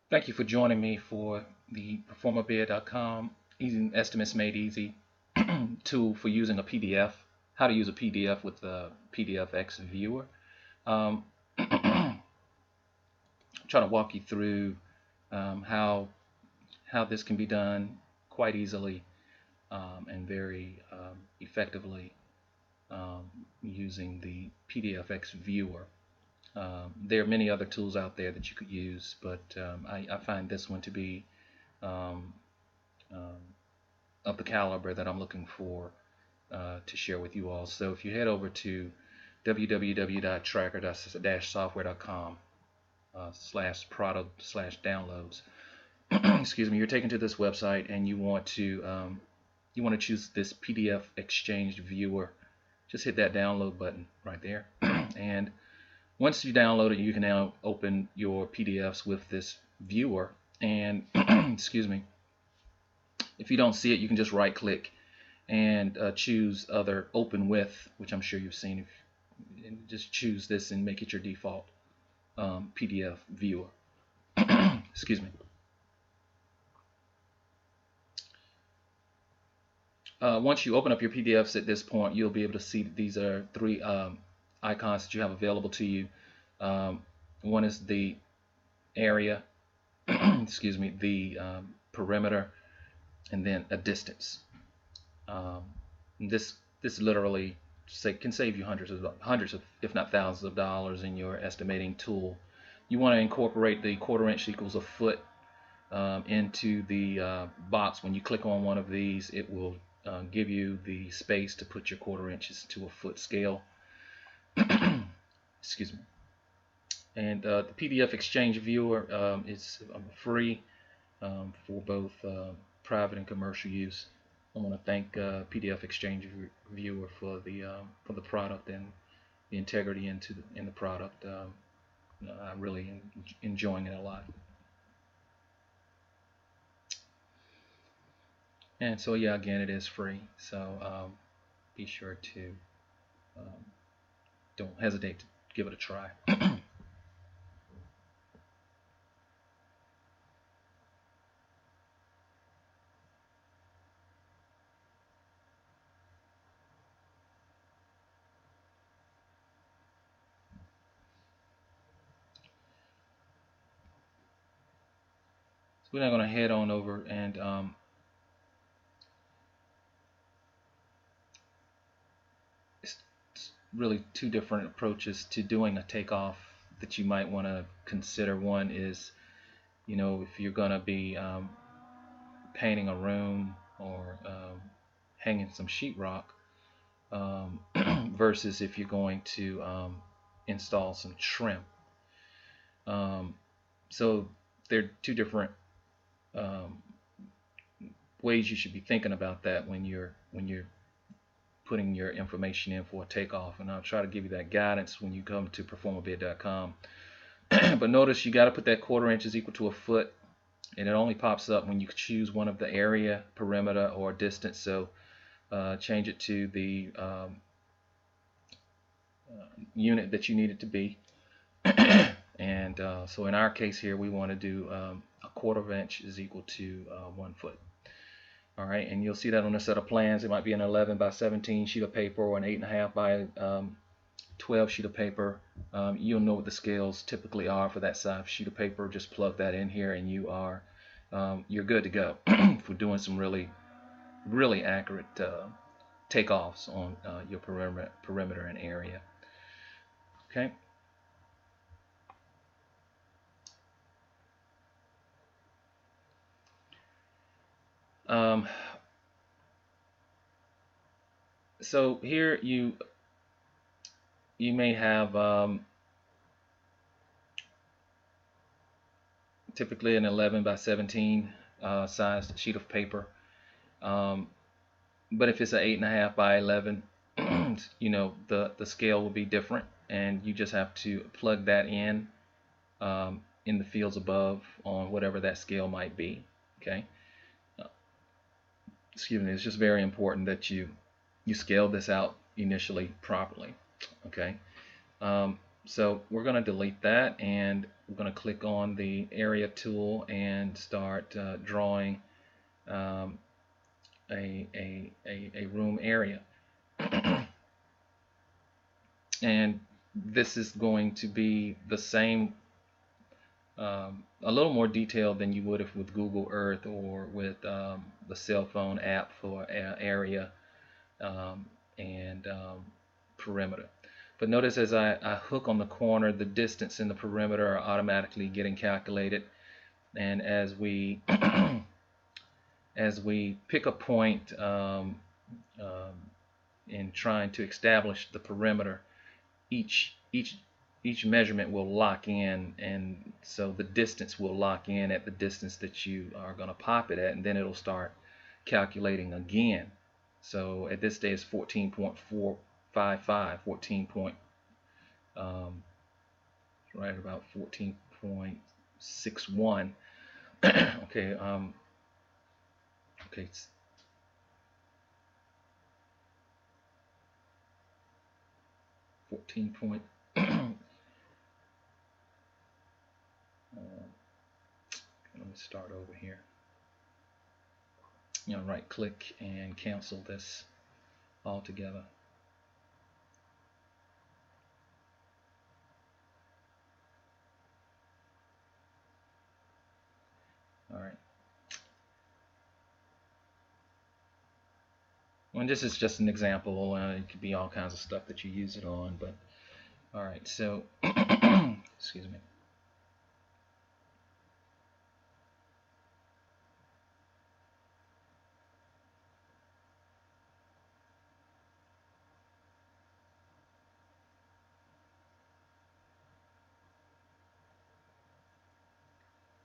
Thank you for joining me for the PerformaBid.com Easy Estimates Made Easy tool for using a PDF. How to use a PDF with the PDFX viewer. Um, trying to walk you through how this can be done quite easily and very effectively using the PDFX viewer. There are many other tools out there that you could use, but I find this one to be um, um, of the caliber that I'm looking for to share with you all. So if you head over to www.tracker-software.com /product/downloads, excuse me, you're taken to this website and you want to choose this PDF exchange viewer. Just hit that download button right there, and once you download it, you can now open your PDFs with this viewer. And excuse me, if you don't see it, you can just right click and choose other open with, which I'm sure you've seen. And just choose this and make it your default PDF viewer. Excuse me. Once you open up your PDFs at this point, you'll be able to see that these are three icons that you have available to you. One is the area, excuse me, the perimeter, and then a distance. Um, this literally can save you hundreds of, if not thousands of dollars in your estimating tool. You want to incorporate the quarter inch equals a foot into the box. When you click on one of these, it will give you the space to put your quarter inches to a foot scale. Excuse me. And the PDF Exchange Viewer is free for both private and commercial use. I want to thank PDF Exchange Viewer for the product and the integrity in the product. I'm really enjoying it a lot. And so yeah, again, it is free. So be sure to um, don't hesitate to give it a try. So we're now going to head on over and it's really two different approaches to doing a takeoff that you might want to consider. One is, if you're going to be painting a room or hanging some sheetrock, versus if you're going to install some trim. Um, so there are two different um, ways you should be thinking about that when you're putting your information in for a takeoff, and I'll try to give you that guidance when you come to performabid.com. But notice you got to put that quarter inch is equal to a foot, and it only pops up when you choose one of the area, perimeter, or distance. So change it to the unit that you need it to be. And so in our case here, we want to do a quarter of an inch is equal to 1 foot. All right, and you'll see that on a set of plans. It might be an 11 by 17 sheet of paper or an 8.5 by 12 sheet of paper. You'll know what the scales typically are for that size sheet of paper. Just plug that in here, and you're good to go for doing some really accurate takeoffs on your perimeter and area. Okay. So here you may have typically an 11 by 17 sized sheet of paper, but if it's an 8.5 by 11, the scale will be different, and you just have to plug that in the fields above on whatever that scale might be. Okay. Excuse me. It's just very important that you scale this out initially properly. Okay. So we're going to delete that, and we're going to click on the area tool and start drawing um, a room area. And this is going to be the same, a little more detailed than you would if with Google Earth or with the cell phone app for area um, and perimeter. But notice as I hook on the corner, the distance and the perimeter are automatically getting calculated. And as we as we pick a point in trying to establish the perimeter, each measurement will lock in, and so the distance will lock in at the distance that you are going to pop it at, and then it'll start calculating again. So at this day it's 14.455, 14 point, right about 14.61. Okay, okay, 14 point. Let me start over here. Right click and cancel this altogether. All right. And this is just an example. It could be all kinds of stuff that you use it on, but all right. So, excuse me.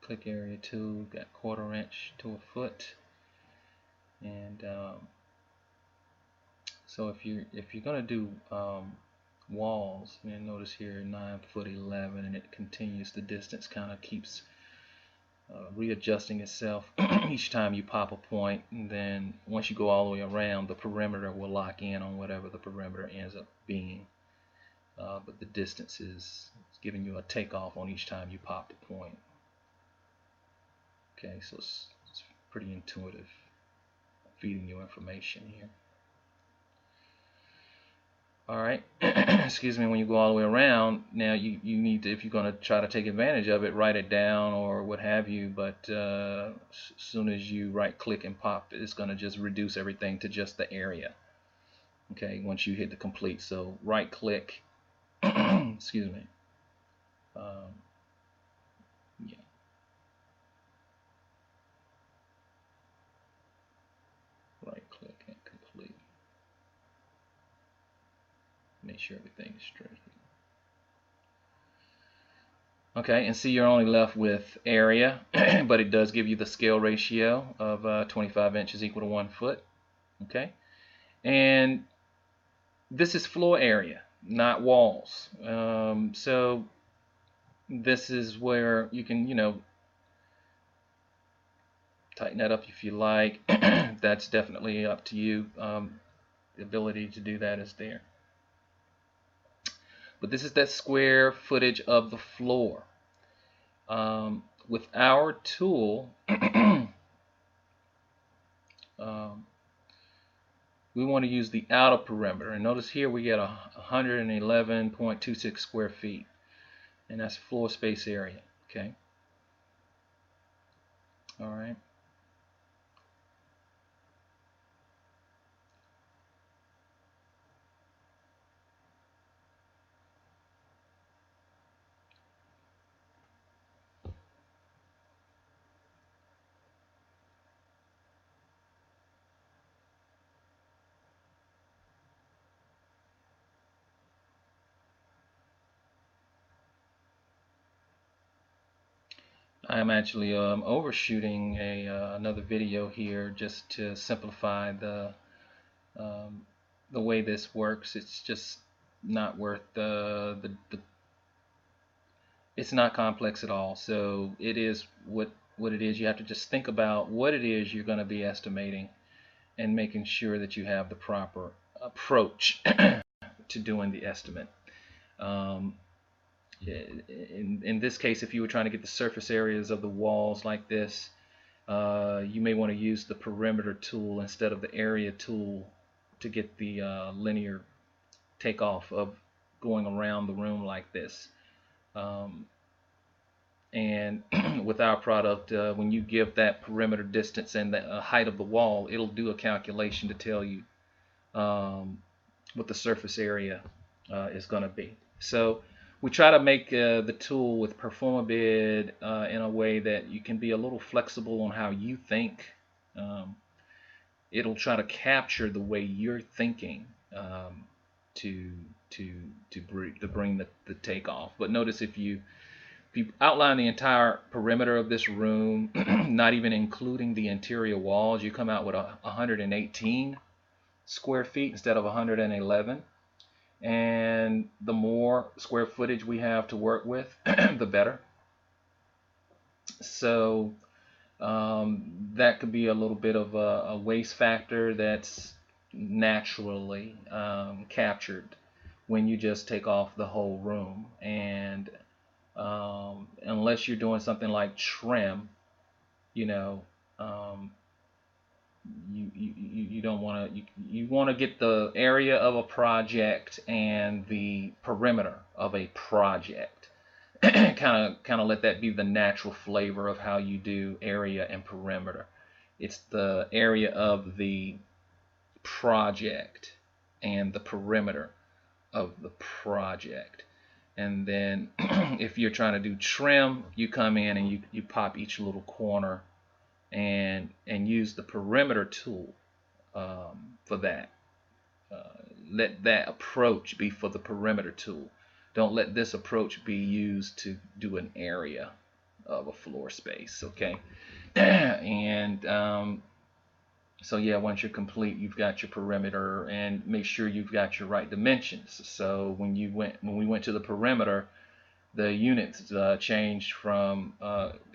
Click area 2, got 1/4 inch to a foot, and so if you're gonna do walls, and notice here 9'11", and it continues. The distance kind of keeps readjusting itself each time you pop a point, and then once you go all the way around, the perimeter will lock in on whatever the perimeter ends up being. But the distance is giving you a takeoff on each time you pop the point. Okay, so it's pretty intuitive, feeding you information here. Alright, excuse me, when you go all the way around, now you need to, if you're going to try to take advantage of it, write it down or what have you, but as soon as you right click and pop, it's going to just reduce everything to just the area. Okay, once you hit the complete, so right click, excuse me, yeah. Right click and complete. Make sure everything is straight. Okay, and see, you're only left with area, but it does give you the scale ratio of 25 inches equal to 1 foot. Okay, and this is floor area, not walls. So this is where you can, tighten that up if you like. That's definitely up to you. The ability to do that is there. But this is that square footage of the floor. With our tool, we want to use the outer perimeter. And notice here we get 111.26 square feet. And that's floor space area. Okay. All right. I'm actually overshooting another video here just to simplify the way this works. It's just not worth it's not complex at all. So it is what it is. You have to just think about what it is you're going to be estimating and making sure that you have the proper approach to doing the estimate. in this case, if you were trying to get the surface areas of the walls like this, you may want to use the perimeter tool instead of the area tool to get the linear takeoff of going around the room like this. And with our product, when you give that perimeter distance and the height of the wall, it'll do a calculation to tell you what the surface area is going to be. So we try to make the tool with Performabid in a way that you can be a little flexible on how you think. It'll try to capture the way you're thinking to bring the takeoff. But notice if you outline the entire perimeter of this room, not even including the interior walls, you come out with 118 square feet instead of 111. And the more square footage we have to work with, the better. So that could be a little bit of a waste factor that's naturally captured when you just take off the whole room. And unless you're doing something like trim, you know, you don't want to, you want to get the area of a project and the perimeter of a project. kind of let that be the natural flavor of how you do area and perimeter. It's the area of the project and the perimeter of the project. And then if you're trying to do trim, you come in and you pop each little corner and use the perimeter tool for that. Let that approach be for the perimeter tool. Don't let this approach be used to do an area of a floor space, okay? And so yeah, once you're complete, you've got your perimeter, and make sure you've got your right dimensions. So when we went to the perimeter, the units changed from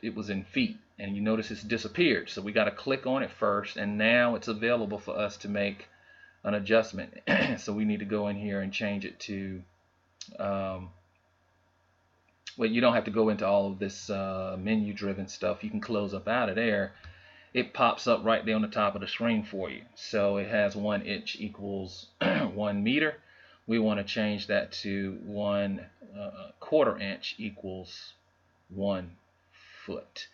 it was in feet, and you notice it's disappeared. So we got to click on it first, and now it's available for us to make an adjustment. So we need to go in here and change it to well, you don't have to go into all of this menu driven stuff. You can close up out of there. It pops up right there on the top of the screen for you. So it has 1 inch equals 1 meter. We want to change that to 1/4 inch equals 1 foot.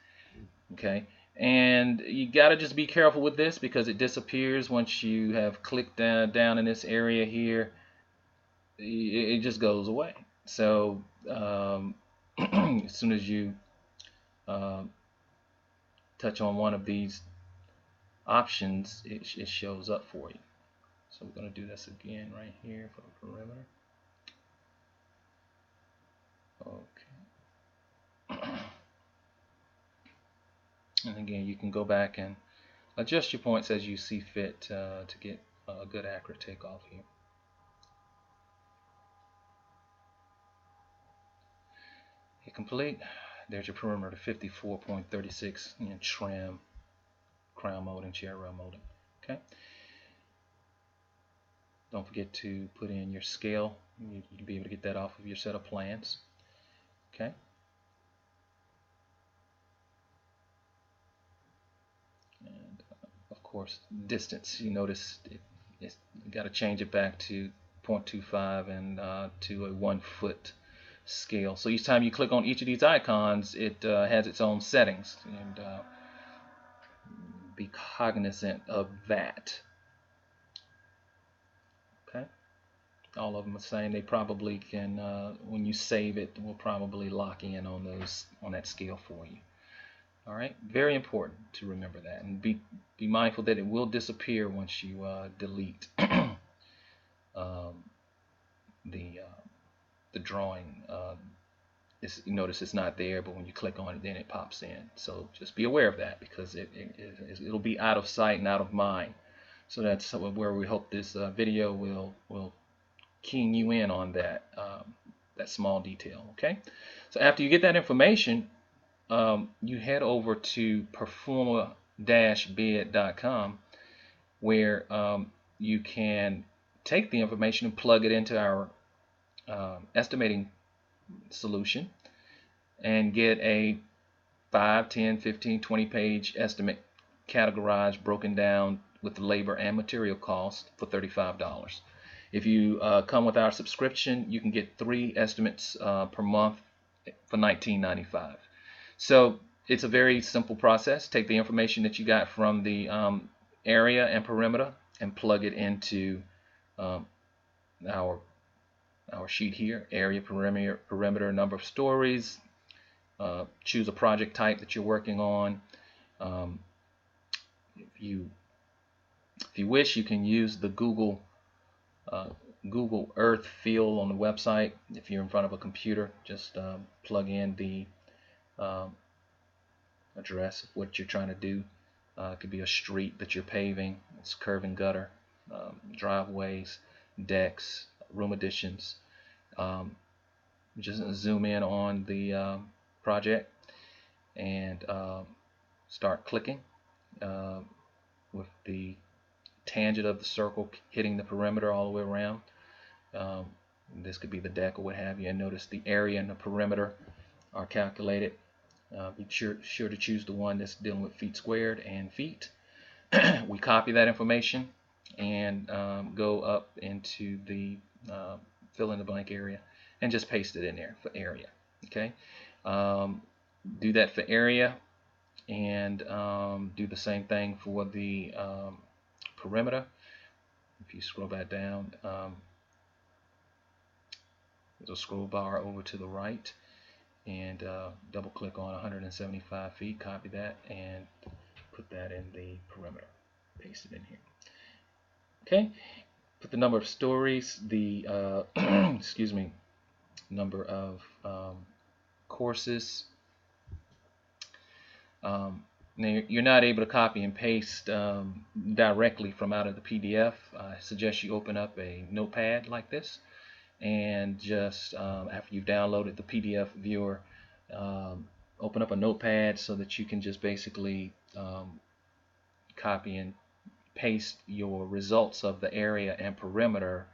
Okay, and you got to just be careful with this because it disappears once you have clicked down in this area here. It just goes away. So as soon as you touch on one of these options, it shows up for you. So we're going to do this again right here for the perimeter. Okay. And again, you can go back and adjust your points as you see fit to get a good accurate takeoff here. Hit complete. There's your perimeter 54.36 in trim, crown molding, chair rail molding. Okay. Don't forget to put in your scale. You'll be able to get that off of your set of plans. Okay. And of course, distance. You notice you got to change it back to 0.25 and to a 1 foot scale. So each time you click on each of these icons, it has its own settings, and be cognizant of that. Okay, all of them are saying they probably can, when you save it, will probably lock in on those on that scale for you. All right, very important to remember that, and be mindful that it will disappear once you delete the drawing. You notice it's not there, but when you click on it, then it pops in. So just be aware of that, because it'll be out of sight and out of mind. So that's where we hope this video will keying you in on that that small detail. Okay. So after you get that information, you head over to performa-bid.com, where you can take the information and plug it into our estimating solution and get a 5, 10, 15, 20 page estimate categorized, broken down with the labor and material cost for $35. If you come with our subscription, you can get 3 estimates per month for $19.95. So it's a very simple process. Take the information that you got from the area and perimeter and plug it into um, our sheet here: area, perimeter, number of stories. Choose a project type that you're working on. Um, if you wish, you can use the Google Earth field on the website. If you're in front of a computer, just plug in the address of what you're trying to do. It could be a street that you're paving, it's curb and gutter, driveways, decks, room additions. Just zoom in on the project and start clicking with the tangent of the circle hitting the perimeter all the way around. This could be the deck or what have you, and notice the area and the perimeter are calculated. Be sure to choose the one that's dealing with feet squared and feet. We copy that information and go up into the fill in the blank area and just paste it in there for area. Okay, do that for area and do the same thing for the perimeter. If you scroll back down, there's a scroll bar over to the right, and double click on 175 feet, copy that and put that in the perimeter, paste it in here. Okay, put the number of stories, the excuse me, number of courses. Now you're not able to copy and paste directly from out of the PDF. I suggest you open up a notepad like this, and just after you've downloaded the PDF viewer, open up a notepad so that you can just basically copy and paste your results of the area and perimeter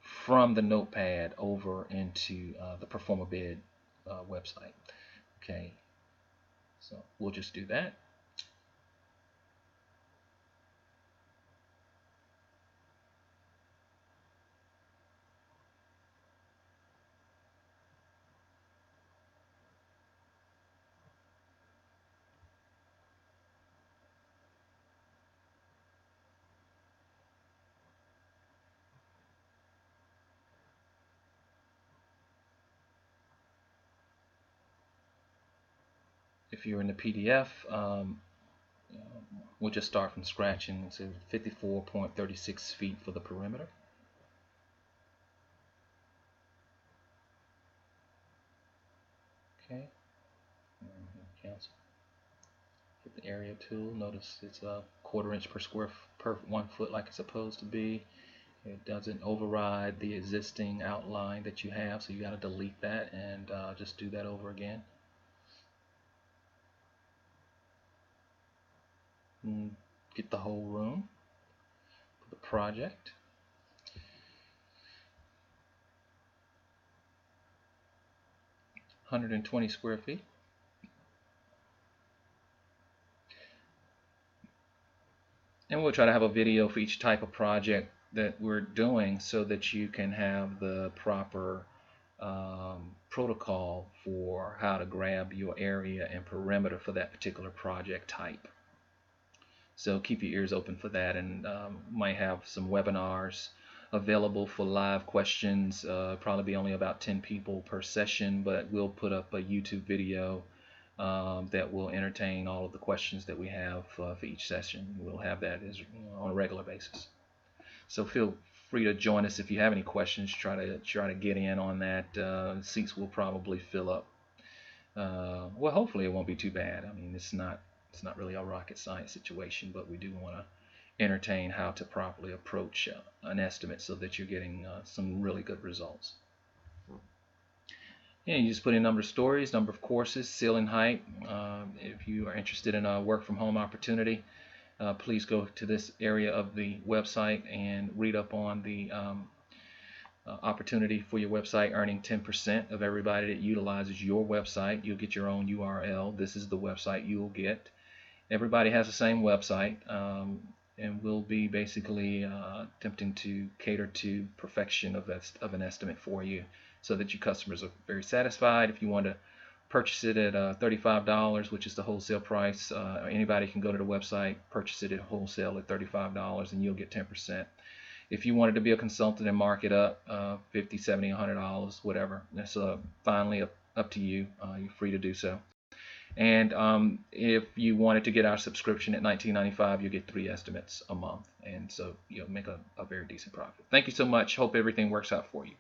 from the notepad over into the Performabid website. Okay, so we'll just do that. If you're in the PDF, we'll just start from scratch and say 54.36 feet for the perimeter. Okay, cancel. Hit the area tool. Notice it's a 1/4 inch per 1 foot like it's supposed to be. It doesn't override the existing outline that you have, so you got to delete that and just do that over again. And get the whole room for the project. (120 square feet). And we'll try to have a video for each type of project that we're doing so that you can have the proper protocol for how to grab your area and perimeter for that particular project type. So keep your ears open for that, and might have some webinars available for live questions. Probably be only about 10 people per session, but we'll put up a YouTube video that will entertain all of the questions that we have for each session. We'll have that on a regular basis. So feel free to join us if you have any questions. Try to get in on that. Seats will probably fill up. Well, hopefully it won't be too bad. I mean, it's not really a rocket science situation, but we do want to entertain how to properly approach an estimate so that you're getting some really good results. And you just put in number of stories, number of courses, ceiling height. If you are interested in a work from home opportunity, please go to this area of the website and read up on the opportunity for your website, earning 10% of everybody that utilizes your website. You'll get your own URL. This is the website you'll get. Everybody has the same website, and we'll be basically attempting to cater to perfection of an estimate for you so that your customers are very satisfied. If you want to purchase it at $35, which is the wholesale price, anybody can go to the website, purchase it at wholesale at $35, and you'll get 10%. If you wanted to be a consultant and mark it up, $50, $70, $100, whatever, that's finally up to you. You're free to do so. And if you wanted to get our subscription at $19.95, you get 3 estimates a month, and so you'll make a very decent profit. Thank you so much. Hope everything works out for you.